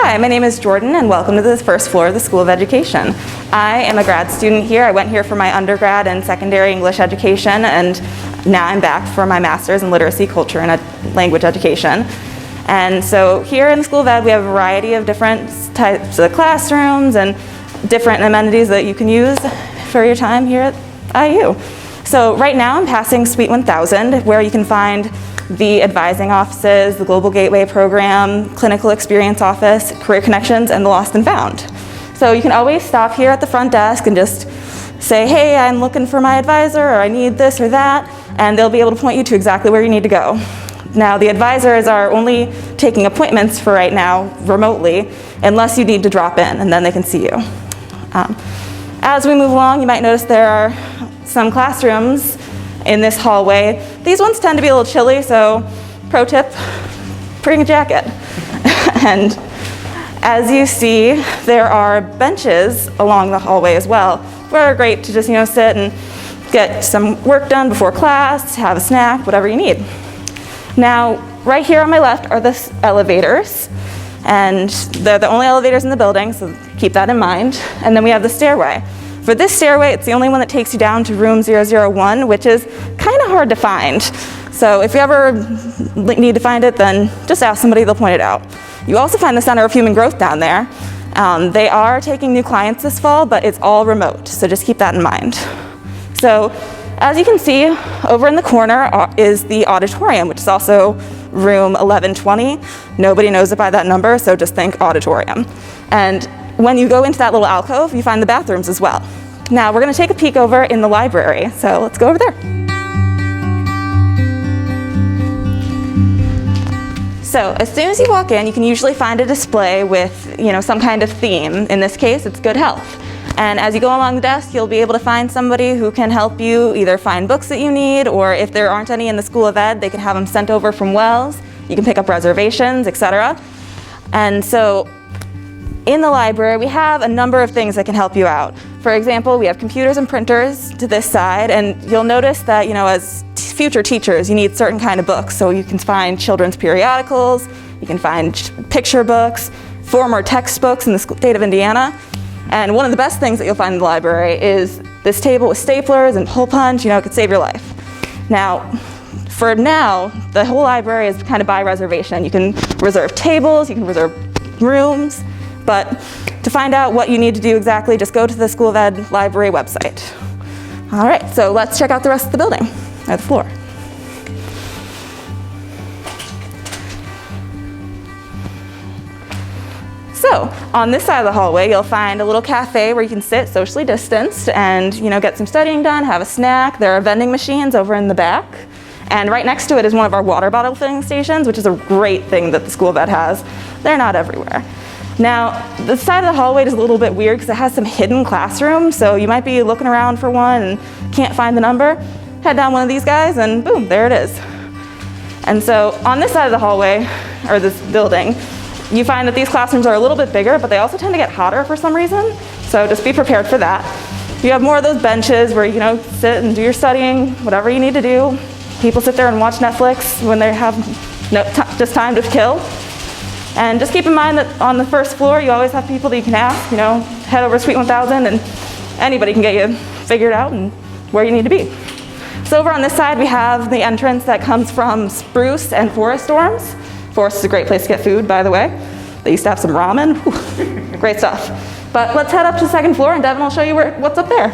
Hi, my name is Jordyn and welcome to the first floor of the School of Education. I am a grad student here. I went here for my undergrad and secondary English education, and now I'm back for my master's in literacy, culture, and language education. And so here in the School of Ed, we have a variety of different types of classrooms and different amenities that you can use for your time here at IU. So right now I'm passing Suite 1000, where you can find the advising offices, the Global Gateway Program, Clinical Experience Office, Career Connections, and the Lost and Found. So you can always stop here at the front desk and just say, hey, I'm looking for my advisor, or I need this or that, and they'll be able to point you to exactly where you need to go. Now, the advisors are only taking appointments for right now remotely, unless you need to drop in, and then they can see you. As we move along, you might notice there are some classrooms in this hallway. These ones tend to be a little chilly, so pro tip, bring a jacket. And as you see, there are benches along the hallway as well, where are great to just sit and get some work done before class, have a snack, whatever you need. Now, right here on my left are the elevators, and they're the only elevators in the building, so keep that in mind. And then we have the stairway. For this stairway, it's the only one that takes you down to room 001, which is kind of hard to find. So if you ever need to find it, then just ask somebody, they'll point it out. You also find the Center of Human Growth down there. They are taking new clients this fall, but it's all remote, so just keep that in mind. So as you can see, over in the corner is the auditorium, which is also room 1120. Nobody knows it by that number, so just think auditorium. And when you go into that little alcove, you find the bathrooms as well. Now we're going to take a peek over in the library, so let's go over there. So as soon as you walk in, you can usually find a display with some kind of theme. In this case, it's good health. And as you go along the desk, you'll be able to find somebody who can help you either find books that you need, or if there aren't any in the School of Ed, they can have them sent over from Wells. You can pick up reservations, etc. And so in the library, we have a number of things that can help you out. For example, we have computers and printers to this side, and you'll notice that, as future teachers, you need certain kind of books. So you can find children's periodicals, you can find picture books, former textbooks in the state of Indiana. And one of the best things that you'll find in the library is this table with staplers and hole punch. It could save your life. Now, for now, the whole library is kind of by reservation. You can reserve tables, you can reserve rooms, but to find out what you need to do exactly, just go to the School of Ed library website. All right, so let's check out the rest of the building, or the floor. So on this side of the hallway, you'll find a little cafe where you can sit socially distanced and get some studying done, have a snack. There are vending machines over in the back. And right next to it is one of our water bottle filling stations, which is a great thing that the School of Ed has. They're not everywhere. Now, the side of the hallway is a little bit weird because it has some hidden classrooms, so you might be looking around for one and can't find the number. Head down one of these guys and boom, there it is. And so on this side of the hallway, or this building, you find that these classrooms are a little bit bigger, but they also tend to get hotter for some reason, so just be prepared for that. You have more of those benches where sit and do your studying, whatever you need to do. People sit there and watch Netflix when they have just time to kill. And just keep in mind that on the first floor, you always have people that you can ask, head over to Suite 1000 and anybody can get you figured out and where you need to be. So over on this side, we have the entrance that comes from Spruce and Forest dorms. Forest is a great place to get food, by the way. They used to have some ramen. Whew, great stuff. But let's head up to the second floor and Devin will show you what's up there.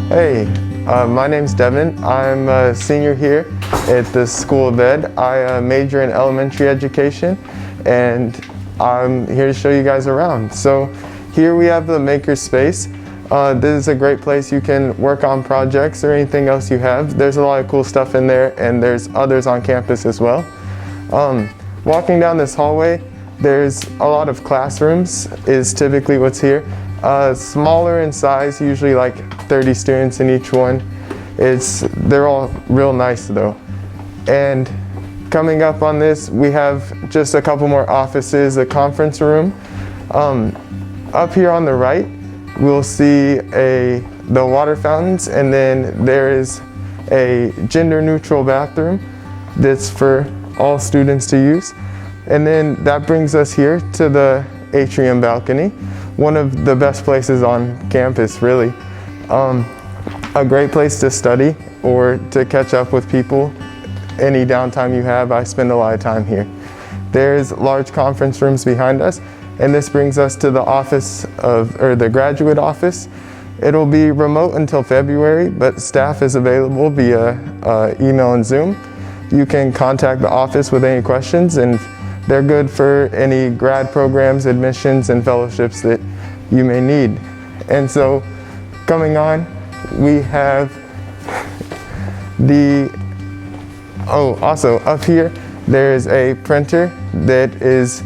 Hey, my name's Devin. I'm a senior here at the School of Ed. I major in elementary education, and I'm here to show you guys around. So here we have the maker space. This is a great place you can work on projects or anything else you have. There's a lot of cool stuff in there, and there's others on campus as well. Walking down this hallway, there's a lot of classrooms is typically what's here. Smaller in size, usually like 30 students in each one. They're all real nice though. And coming up on this, we have just a couple more offices, a conference room. Up here on the right, we'll see the water fountains, and then there is a gender neutral bathroom. that's for all students to use. And then that brings us here to the atrium balcony, one of the best places on campus, really. A great place to study or to catch up with people. Any downtime you have, I spend a lot of time here. There's large conference rooms behind us, and this brings us to the the graduate office. It'll be remote until February, but staff is available via email and Zoom. You can contact the office with any questions, and they're good for any grad programs, admissions, and fellowships that you may need. And so, coming on, we have also up here, there's a printer that is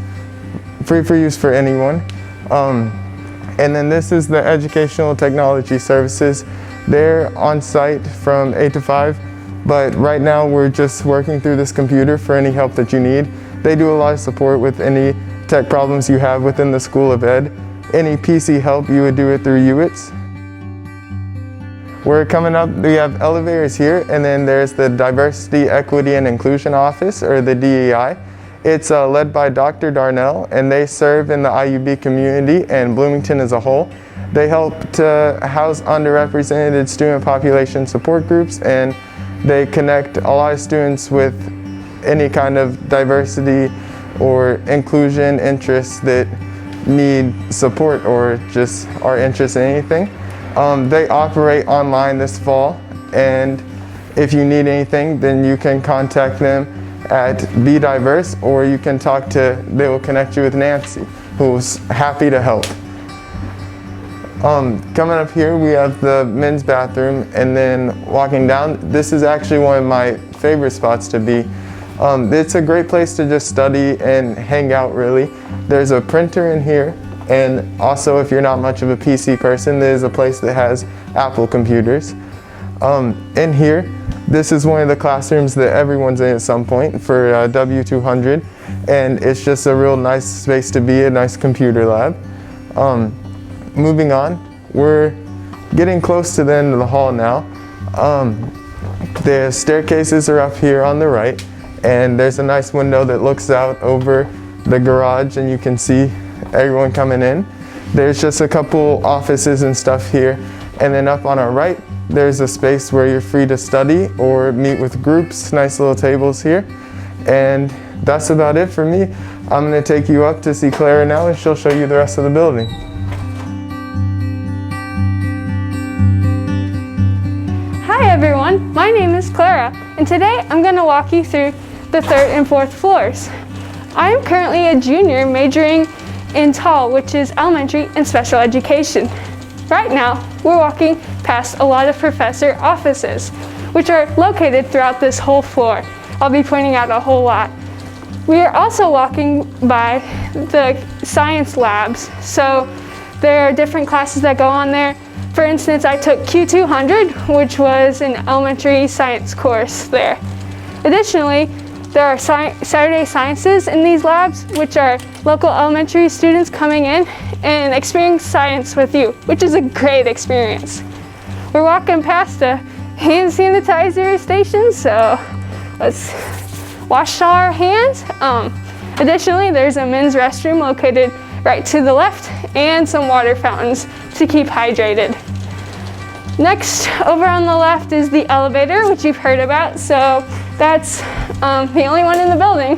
free for use for anyone. And then this is the Educational Technology Services. They're on site from 8 to 5, but right now we're just working through this computer for any help that you need. They do a lot of support with any tech problems you have within the School of Ed. Any PC help, you would do it through UITS. We're coming up, we have elevators here, and then there's the Diversity, Equity, and Inclusion Office, or the DEI. It's led by Dr. Darnell, and they serve in the IUB community and Bloomington as a whole. They help to house underrepresented student population support groups, and they connect a lot of students with any kind of diversity or inclusion interests that need support or just are interested in anything. They operate online this fall, and if you need anything, then you can contact them at Be Diverse, or you can they will connect you with Nancy, who's happy to help. Coming up here, we have the men's bathroom, and then walking down, this is actually one of my favorite spots to be. It's a great place to just study and hang out, really. There's a printer in here, and also if you're not much of a PC person, there's a place that has Apple computers. In here, this is one of the classrooms that everyone's in at some point for W200, and it's just a real nice space to be, a nice computer lab. Moving on, we're getting close to the end of the hall now. The staircases are up here on the right, and there's a nice window that looks out over the garage, and you can see everyone coming in. There's just a couple offices and stuff here, and then up on our right, there's a space where you're free to study or meet with groups, nice little tables here. And that's about it for me. I'm gonna take you up to see Clara now, and she'll show you the rest of the building. Hi everyone, my name is Clara, and today I'm going to walk you through the third and fourth floors. I am currently a junior majoring in TAL, which is elementary and special education. Right now, we're walking past a lot of professor offices, which are located throughout this whole floor. I'll be pointing out a whole lot. We are also walking by the science labs, so there are different classes that go on there. For instance, I took Q200, which was an elementary science course there. Additionally, there are Saturday Sciences in these labs, which are local elementary students coming in and experiencing science with you, which is a great experience. We're walking past a hand sanitizer station, so let's wash our hands. Additionally, there's a men's restroom located right to the left, and some water fountains to keep hydrated. Next, over on the left is the elevator, which you've heard about, so that's the only one in the building.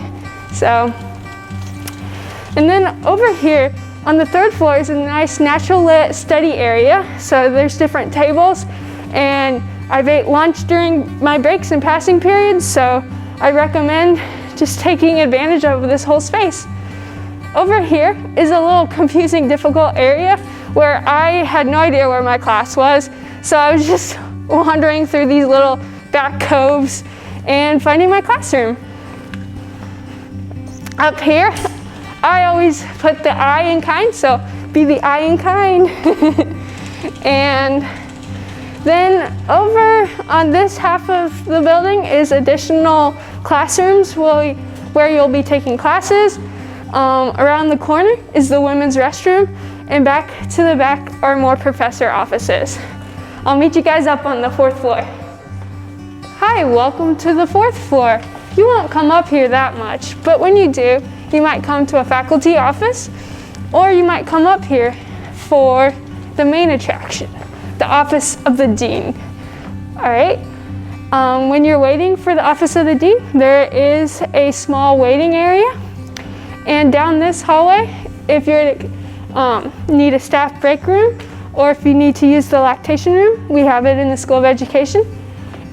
And then over here on the third floor is a nice natural lit study area, so there's different tables, and I've ate lunch during my breaks and passing periods, so I recommend just taking advantage of this whole space. Over here is a little confusing, difficult area where I had no idea where my class was, so I was just wandering through these little back coves and finding my classroom. Up here, I always put the I in kind, so be the I in kind. And then over on this half of the building is additional classrooms where you'll be taking classes. Around the corner is the women's restroom, and back to the back are more professor offices. I'll meet you guys up on the fourth floor. Hi, welcome to the fourth floor. you won't come up here that much, but when you do, you might come to a faculty office, or you might come up here for the main attraction, the office of the dean. All right. When you're waiting for the office of the dean, there is a small waiting area, and down this hallway, if you need a staff break room, or if you need to use the lactation room, we have it in the School of Education.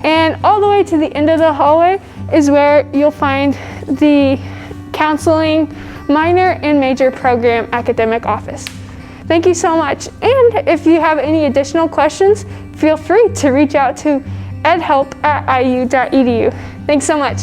And all the way to the end of the hallway is where you'll find the counseling minor and major program academic office. Thank you so much. And if you have any additional questions, feel free to reach out to edhelp@iu.edu. Thanks so much.